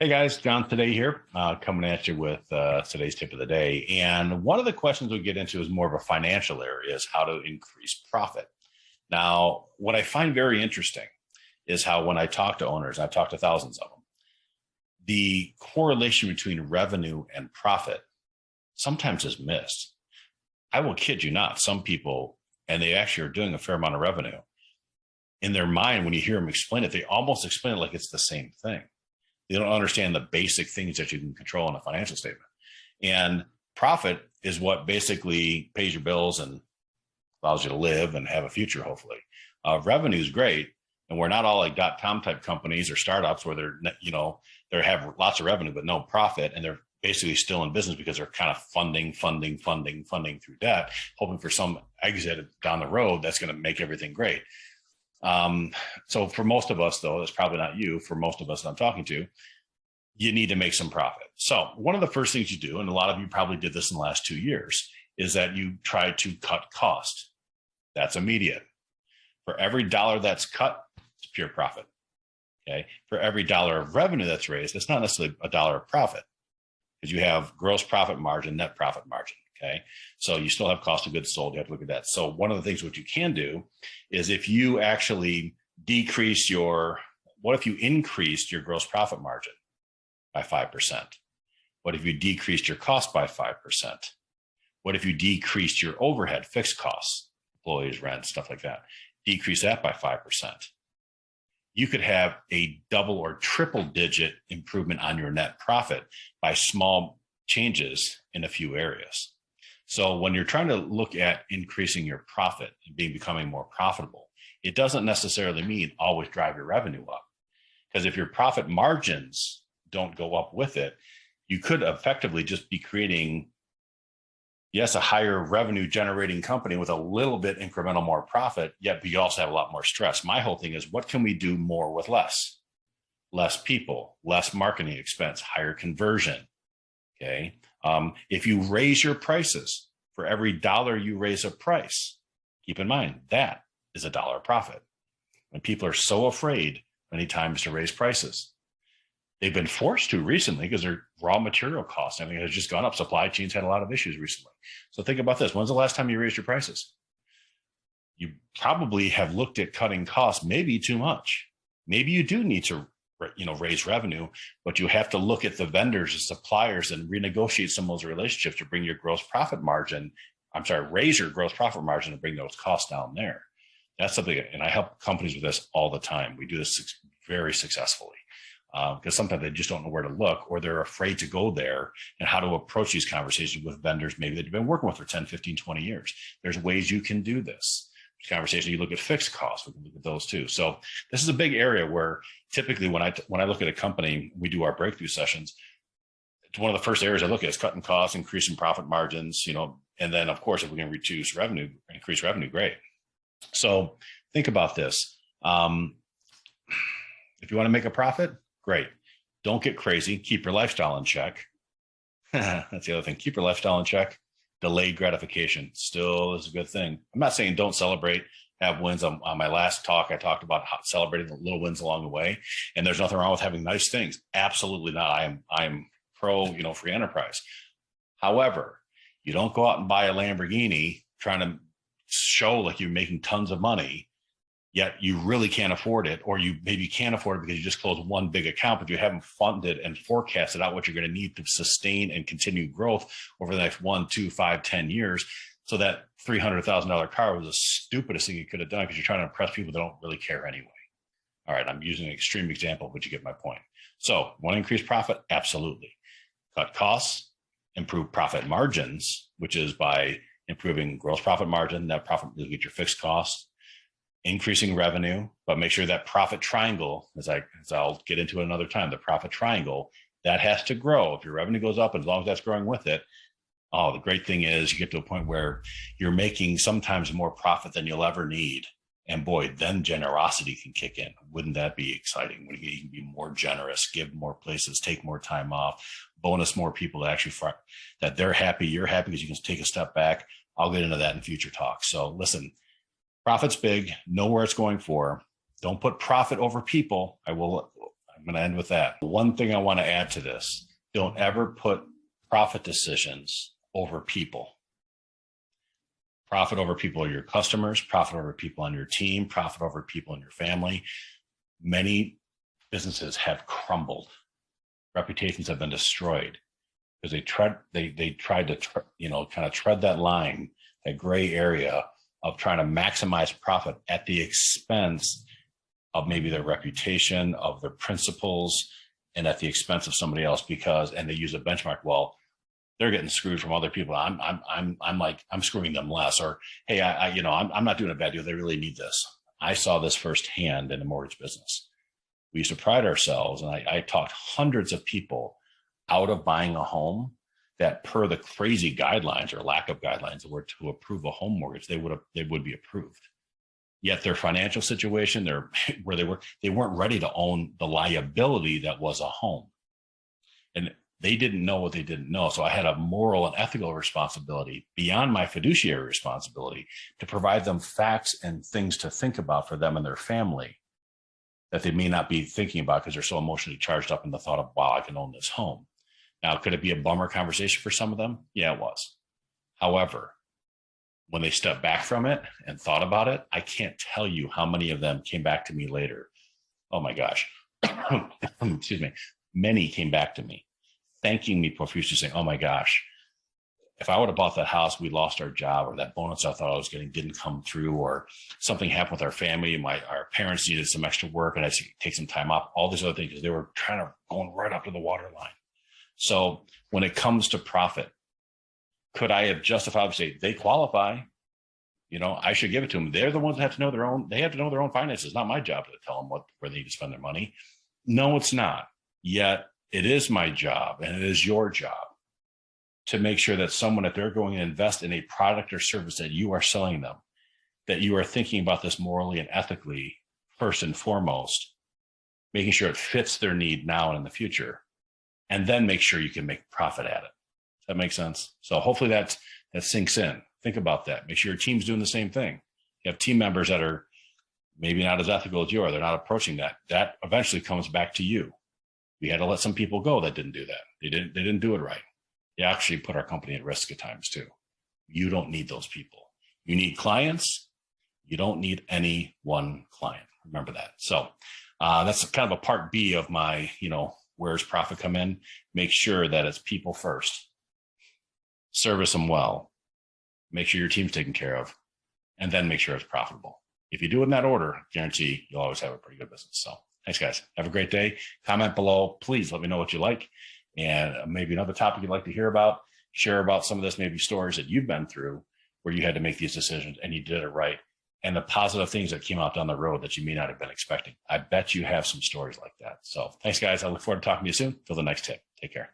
Hey guys, John today here, coming at you with today's tip of the day. And one of the questions we get into is more of a financial area, is how to increase profit. Now, what I find very interesting is how when I talk to owners, I've talked to thousands of them, the correlation between revenue and profit sometimes is missed. I will kid you not, some people, and they actually are doing a fair amount of revenue, in their mind, when you hear them explain it, they almost explain it like it's the same thing. They don't understand the basic things that you can control in a financial statement. And profit is what basically pays your bills and allows you to live and have a future, hopefully. Revenue is great. And we're not all like .com type companies or startups where they have lots of revenue, but no profit. And they're basically still in business because they're kind of funding through debt, hoping for some exit down the road that's going to make everything great. So for most of us, though, it's probably not you, for most of us that I'm talking to, you need to make some profit. So one of the first things you do, and a lot of you probably did this in the last 2 years, is that you try to cut cost. That's immediate. For every dollar that's cut, it's pure profit. Okay. For every dollar of revenue that's raised, it's not necessarily a dollar of profit, because you have gross profit margin, net profit margin. Okay. So you still have cost of goods sold. You have to look at that. So one of the things what you can do is if you actually what if you increased your gross profit margin by 5%? What if you decreased your cost by 5%? What if you decreased your overhead, fixed costs, employees, rent, stuff like that, decrease that by 5%? You could have a double or triple digit improvement on your net profit by small changes in a few areas. So when you're trying to look at increasing your profit and becoming more profitable, it doesn't necessarily mean always drive your revenue up. Because if your profit margins don't go up with it, you could effectively just be creating, yes, a higher revenue generating company with a little bit incremental more profit, yet you also have a lot more stress. My whole thing is, what can we do more with less? Less people, less marketing expense, higher conversion. Okay. If you raise your prices, for every dollar you raise a price, keep in mind that is a dollar profit. When people are so afraid many times to raise prices, they've been forced to recently because their raw material costs, everything has just gone up. Supply chains had a lot of issues recently. So think about this. When's the last time you raised your prices? You probably have looked at cutting costs, maybe too much. Maybe you do need to raise revenue, but you have to look at the vendors and suppliers and renegotiate some of those relationships to bring your gross profit margin. Raise your gross profit margin and bring those costs down there. That's something, and I help companies with this all the time. We do this very successfully because sometimes they just don't know where to look, or they're afraid to go there and how to approach these conversations with vendors maybe that you've been working with for 10, 15, 20 years. There's ways you can do this. Conversation, you look at fixed costs, we can look at those too. So this is a big area where typically when I look at a company, we do our breakthrough sessions. It's one of the first areas I look at is cutting costs, increasing profit margins, and then of course, if we can increase revenue, great. So think about this. If you want to make a profit, great. Don't get crazy. Keep your lifestyle in check. That's the other thing. Keep your lifestyle in check. Delayed gratification still is a good thing. I'm not saying don't celebrate, have wins. On my last talk, I talked about celebrating the little wins along the way, and there's nothing wrong with having nice things. Absolutely not. I'm pro, free enterprise. However, you don't go out and buy a Lamborghini trying to show like you're making tons of money, yet you really can't afford it, or you maybe can't afford it because you just closed one big account, but you haven't funded and forecasted out what you're going to need to sustain and continue growth over the next 1, 2, 5, 10 years. So that $300,000 car was the stupidest thing you could have done because you're trying to impress people that don't really care anyway. All right, I'm using an extreme example, but you get my point. So want to increase profit? Absolutely. Cut costs, improve profit margins, which is by improving gross profit margin, net profit, you get your fixed costs, increasing revenue, but make sure that profit triangle, as I'll get into another time, the profit triangle, that has to grow. If your revenue goes up, as long as that's growing with it, the great thing is you get to a point where you're making sometimes more profit than you'll ever need. And boy, then generosity can kick in. Wouldn't that be exciting? When you can be more generous, give more places, take more time off, bonus more people that they're happy, you're happy because you can take a step back. I'll get into that in future talks. So listen, profit's big, know where it's going for. Don't put profit over people. I will I'm going to end with that. One thing I want to add to this, don't ever put profit decisions over people. Profit over people are your customers, profit over people on your team, profit over people in your family. Many businesses have crumbled. Reputations have been destroyed because they tried to kind of tread that line, that gray area of trying to maximize profit at the expense of maybe their reputation, of their principles, and at the expense of somebody else, and they use a benchmark. Well, they're getting screwed from other people. I'm screwing them less, or, hey, I'm not doing a bad deal. They really need this. I saw this firsthand in the mortgage business. We used to pride ourselves, and I talked hundreds of people out of buying a home that, per the crazy guidelines or lack of guidelines that were to approve a home mortgage, they would be approved. Yet their financial situation, they weren't ready to own the liability that was a home. And they didn't know what they didn't know. So I had a moral and ethical responsibility beyond my fiduciary responsibility to provide them facts and things to think about for them and their family that they may not be thinking about because they're so emotionally charged up in the thought of, wow, I can own this home. Now, could it be a bummer conversation for some of them? Yeah, it was. However, when they stepped back from it and thought about it, I can't tell you how many of them came back to me later. Oh my gosh. Excuse me. Many came back to me, thanking me profusely, saying, oh my gosh, if I would have bought that house, we lost our job, or that bonus I thought I was getting didn't come through, or something happened with our family, our parents needed some extra work and I had to take some time off, all these other things, because they were going right up to the waterline. So when it comes to profit, could I have justified, say they qualify, I should give it to them. They're the ones that have to know they have to know their own finances. It's not my job to tell them where they need to spend their money. No, it's not. Yet it is my job, and it is your job to make sure that someone, if they're going to invest in a product or service that you are selling them, that you are thinking about this morally and ethically first and foremost, making sure it fits their need now and in the future, and then make sure you can make profit at it. Does that make sense? So hopefully that sinks in. Think about that. Make sure your team's doing the same thing. You have team members that are maybe not as ethical as you are. They're not approaching that. That eventually comes back to you. We had to let some people go that didn't do that. They didn't do it right. They actually put our company at risk at times too. You don't need those people. You need clients. You don't need any one client. Remember that. So that's kind of a part B of my, where's profit come in? Make sure that it's people first. Service them well. Make sure your team's taken care of, and then make sure it's profitable. If you do it in that order, guarantee you'll always have a pretty good business. So thanks, guys. Have a great day. Comment below. Please let me know what you like, and maybe another topic you'd like to hear about. Share about some of this, maybe stories that you've been through where you had to make these decisions and you did it right, and the positive things that came out down the road that you may not have been expecting. I bet you have some stories like that. So thanks, guys. I look forward to talking to you soon. Till the next tip. Take care.